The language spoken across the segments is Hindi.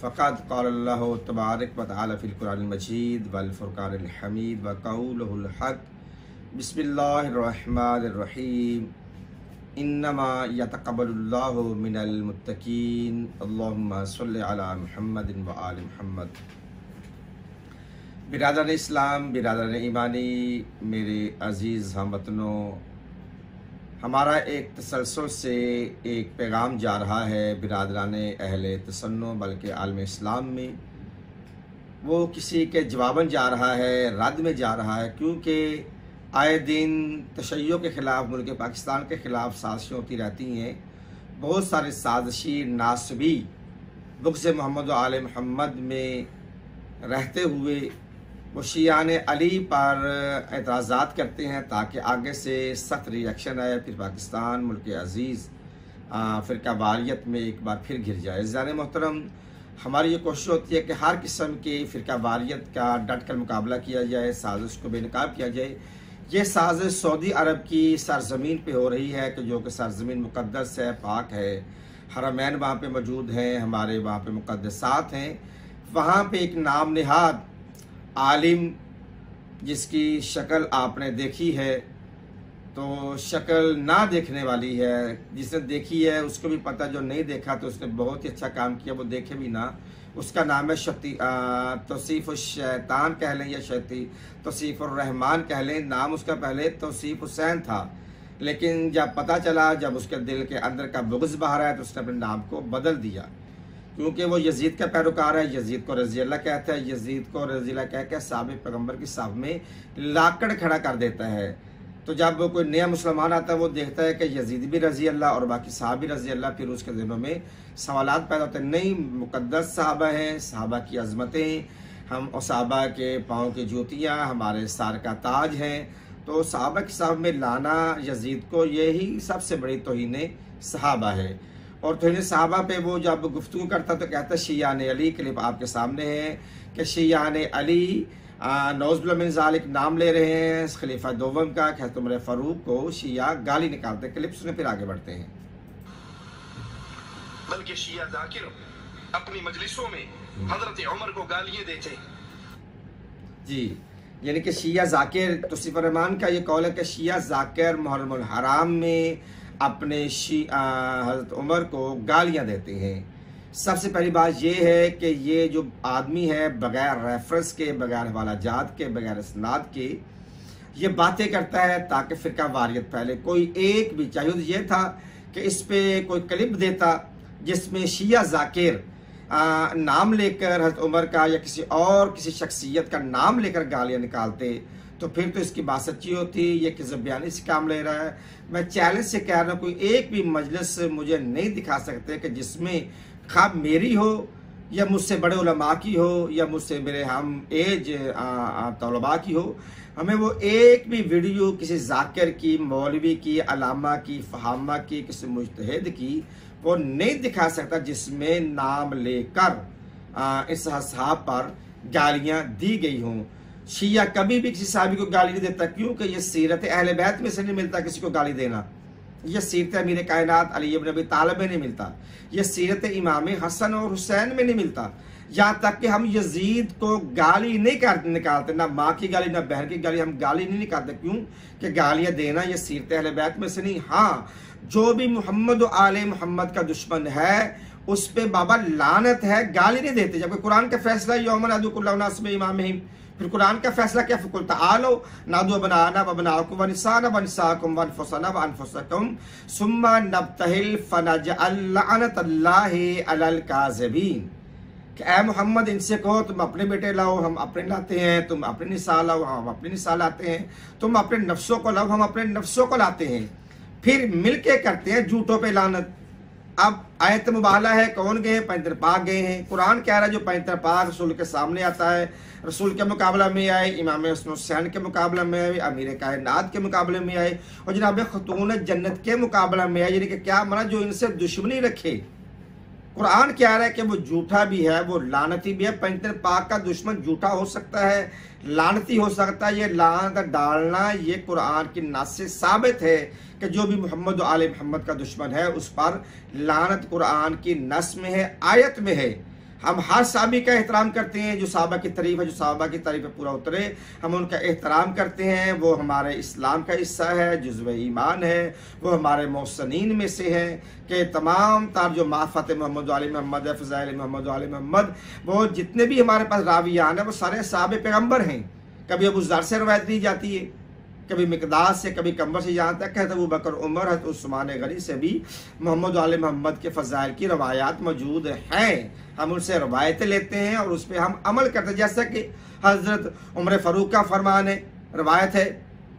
फ़क़द क़ाल अल्लाहु तबारक व तआला फ़िल क़ुरानिल मजीद वल फ़ुरक़ानिल हमीद व क़ौलुहुल हक़। बिस्मिल्लाहिर्रहमानिर्रहीम। इन्नमा यतक़ब्बलुल्लाहु मिनल मुत्तक़ीन। अल्लाहुम्मा सल्लि अला मुहम्मदिन व आलि मुहम्मद। बिरादरान इस्लाम, बिरादरान ईमानी, मेरे अज़ीज़ हमवतनों, हमारा एक तसलसल से एक पैगाम जा रहा है बिरादरान अहले तसन्नो बल्कि आलम इस्लाम में। वो किसी के जवाबन जा रहा है, रद्द में जा रहा है, क्योंकि आए दिन तशय्यो के ख़िलाफ़, मुल्क पाकिस्तान के ख़िलाफ़ साजिशें होती रहती हैं। बहुत सारे साजिशी नासबी बुग़्ज़ मोहम्मद व आले मोहम्मद में रहते हुए वो शियान अली पर एतराज़ात करते हैं ताकि आगे से सख्त रिएक्शन आए, फिर पाकिस्तान मुल्क अज़ीज़ फ़िरका वारियत में एक बार फिर घिर जाए। ज़ाने मोहतरम, हमारी ये कोशिश होती है कि हर किस्म की फ़िरका वारियत का डट कर मुकाबला किया जाए, साजिश को बेनकाब किया जाए। ये साजिश सऊदी अरब की सरज़मीन पे हो रही है कि जो कि सरज़मीन मुक़द्दस है, पाक है, हरमैन वहाँ पे मौजूद हैं, हमारे वहाँ पे मुक़द्दसात हैं। वहाँ पे एक नाम निहाद आलिम जिसकी शक्ल आपने देखी है, तो शक्ल ना देखने वाली है, जिसने देखी है उसको भी पता, जो नहीं देखा तो उसने बहुत ही अच्छा काम किया, वो देखे भी ना। उसका नाम है तौसीफ़ुश शैतान कह लें या तौसीफ़ुर रहमान कह लें। नाम उसका पहले तौसीफ़ हुसैन था, लेकिन जब पता चला, जब उसके दिल के अंदर का बुग़्ज़ बाहर आया तो उसने अपने नाम को बदल दिया, क्योंकि वो यजीद का पैरोकार है। यजीद को रज़ी अल्लाह कहता है। यजीद को रज़ी अल्लाह कह के साबिक़ पैगम्बर की साफ में लाकड़ खड़ा कर देता है। तो जब कोई नया मुसलमान आता है वो देखता है कि यजीद भी रज़ी अल्लाह और बाकी साहब भी रज़ी अल्लाह, फिर उसके दिलों में सवालात पैदा होते हैं। नहीं, मुक़द्दस साहबा हैं, साहबा की अज़मतें, हम और साहबा के पाँव की जूतियाँ हमारे सर का ताज हैं। तो साहबा की साहब में लाना यजीद को, यही सबसे बड़ी तौहीन सहाबा है। और तौहीन सहाबा पे वो जब गुफ्तगू करता तो कहता शियान अली। क्लिप आपके सामने है कि शियान अली नौज़ बिल्लाह मिन ज़ालिक नाम ले रहे हैं खलीफा दोवम का, कहते उमर फ़ारूक को शिया गाली निकालते। क्लिप सुने फिर आगे बढ़ते हैं। बल्कि शिया ज़ाकिर अपनी मजलिसों में हज़रत उमर को गालियाँ देते। जी, यानी कि शिया ज़ाकिर, तौसीफ़ुर रहमान का ये कौल है कि शिया ज़ाकिर मुहर्रमुल हराम में अपने हज़रत उमर को गालियाँ देते हैं। सबसे पहली बात यह है कि ये जो आदमी है बग़ैर रेफरेंस के, बग़ैर हवाला जात के, बग़ैर इसनाद के ये बातें करता है ताकि फ़िरका वारियत फैले। कोई एक भी, चाहिए तो ये था कि इस पे कोई क्लिप देता जिसमें शिया ज़ाकिर नाम लेकर हज़रत उमर का या किसी शख्सियत का नाम लेकर गालियाँ निकालते, तो फिर तो इसकी बात सच्ची होती। ये किसी बयानी से काम ले रहा है। मैं चैलेंज से कह रहा हूँ, कोई एक भी मजलिस मुझे नहीं दिखा सकते कि जिसमें खा मेरी हो या मुझसे बड़े उलमा की हो या मुझसे मेरे हम एज तलबा की हो, हमें वो एक भी वीडियो किसी जाकिर की, मौलवी की, अलामा की, फहामा की, किसी मुज्तहिद की वो नहीं दिखा सकता जिसमें नाम लेकर इस साहब पर गालियाँ दी गई हों। शिया कभी भी किसी साहबी को गाली नहीं देता, क्योंकि ये सीरत अहले बैत में से नहीं मिलता किसी को गाली देना। यह सीरत अमीर कायनात अली इब्न अबी तालिब में नहीं मिलता, यह सीरत इमाम हसन और हुसैन में नहीं मिलता। यहाँ तक कि हम यजीद को गाली नहीं निकालते, ना माँ की गाली ना बहन की गाली, हम गाली नहीं निकालते। क्यों कि गालियाँ देना यह सीरत अहले बैत में से नहीं। हाँ, जो भी मोहम्मद व आले मोहम्मद का दुश्मन है उस पर बाबा लानत है, गाली नहीं देते। जबकि कुरान का फैसला यौमन अदू कुल्लु उनास में इमामहिम, फिर कुरान का फैसला क्या, फ़कुल तआलो नादू बनाना व बनाकुम व निसाना व निसाकुम व अनफुसना व अनफुसकुम सुम्मा नब्तहिल फनजअल लअनतल्लाहि अलल काज़िबीन। कि ऐ मोहम्मद इनसे कहो तुम अपने बेटे लाओ, हम अपने लाते हैं, तुम अपने निसा लाओ, हम अपने निसा लाते हैं, तुम अपने नफ्सों को लाओ, हम अपने नफ्सों को लाते हैं, फिर मिलके करते हैं झूठों पे लानत। अब आयत मुबाला है, कौन गए हैं? पैंतर पाक गए हैं। कुरान कह रहा है जो पैंतर पाक रसूल के सामने आता है, रसूल के मुकाबला में आए, इमाम हसन हुसैन के मुकाबला में आए, अमीर कायनात के मुकाबले में आए और जनाब खतून जन्नत के मुकाबला में आए, यानी कि क्या मना जो इनसे दुश्मनी रखे। कुरान कह रहा है कि वो झूठा भी है, वो लानती भी है। पैंतर पाक का दुश्मन झूठा हो सकता है, लानती हो सकता है। ये लानत डालना ये कुरान की नास से साबित है कि जो भी मोहम्मद और आले मोहम्मद का दुश्मन है उस पर लानत कुरान की नस में है, आयत में है। हम हर साहबी का एहतराम करते हैं, जो साहबा की तारीफ है, जो साहबा की तारीफ पे पूरा उतरे, हम उनका एहतराम करते हैं। वो हमारे इस्लाम का हिस्सा है, जुज़्व ईमान है, वो हमारे मोहसनीन में से हैं कि तमाम तार जो माफ़त मोहम्मद वाली मोहम्मद है, फ़ज़ाइल मोहम्मद वाली मोहम्मद, वो जितने भी हमारे पास रावियान है वो सारे साहबे पैगम्बर हैं। कभी अबू ज़र से रवायत दी जाती है, कभी मिकदास से, कभी कम्बर से, यहाँ तक है तो अबू बकर उमर है तो उस्मान गनी से भी मोहम्मद वाले मोहम्मद के फ़ज़ाइल की रवायात मौजूद हैं। हम उनसे रवायतें लेते हैं और उस पर हम अमल करते हैं। जैसा कि हज़रत उमर फ़ारूक का फरमान है, रवायत है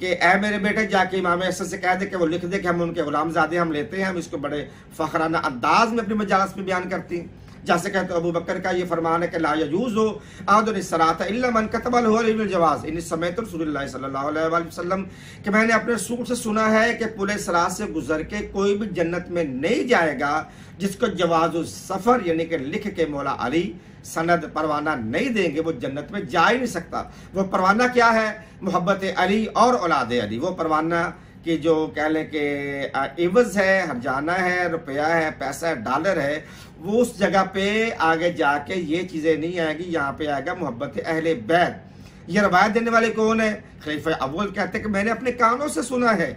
कि ए मेरे बेटे जाके इमाम हसन से कह दे कि वो लिख दे कि हम उनके गुलामज़ादे हम लेते हैं। हम इसको बड़े फ़खराना अंदाज में अपनी मजालस में बयान करते हैं। जैसे कहते हैं अबू बकर का ये फरमान है कि ला यजूज़ु आदुन सलात इल्ला मन कतबल हुआ लिल जवाज़ इन समेत रसूलुल्लाह सल्लल्लाहु अलैहि वसल्लम कि मैंने अपने रसूल से सुना है कि पुले सरात से गुजर के कोई भी जन्नत में नहीं जाएगा जिसको जवाज़ुल सफ़र यानी कि लिख के मौला अली सनद परवाना नहीं देंगे, वो जन्नत में जा ही नहीं सकता। वो परवाना क्या है? मोहब्बत अली और औलाद अली। वो परवाना कि जो कह लें कि इवज़ है, हरजाना है, रुपया है, पैसा है, डॉलर है, वो उस जगह पे आगे जाके ये चीज़ें नहीं आएगी। यहाँ पे आएगा मोहब्बत अहले बैत। ये रवायत देने वाले कौन है? खलीफा अव्वल कहते हैं कि मैंने अपने कानों से सुना है,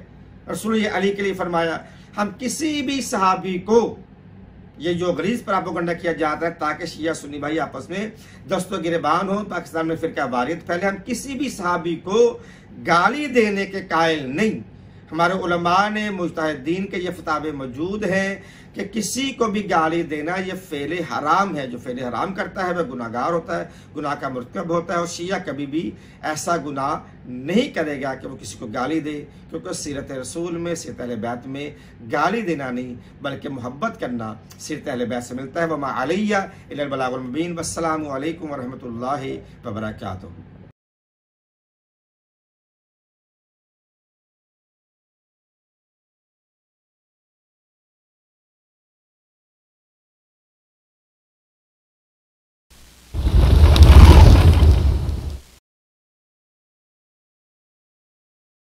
रसूल अली के लिए फरमाया। हम किसी भी सहाबी को ये जो गरीज प्रोपेगेंडा किया जाता है ताकि शिया सुन्नी भाई आपस में दस्तों गिरबान हो, पाकिस्तान में फिरका वारियत फैले, हम किसी भी सहाबी को गाली देने के कायल नहीं। हमारे उलमा ने मुजतहिदीन के ये फतावे मौजूद हैं कि किसी को भी गाली देना ये फेले हराम है। जो फेले हराम करता है वह गुनाहगार होता है, गुनाह का मुर्तकब होता है। और शिया कभी भी ऐसा गुनाह नहीं करेगा कि वो किसी को गाली दे, क्योंकि सीरत रसूल में, सीरत अहले बैत में गाली देना नहीं बल्कि मोहब्बत करना सीरत अहले बैत से मिलता है। वमा अलैया इल्लल बलागुल मुबीन। वस्सलामु अलैकुम वरहमतुल्लाहि वबरकातुहू।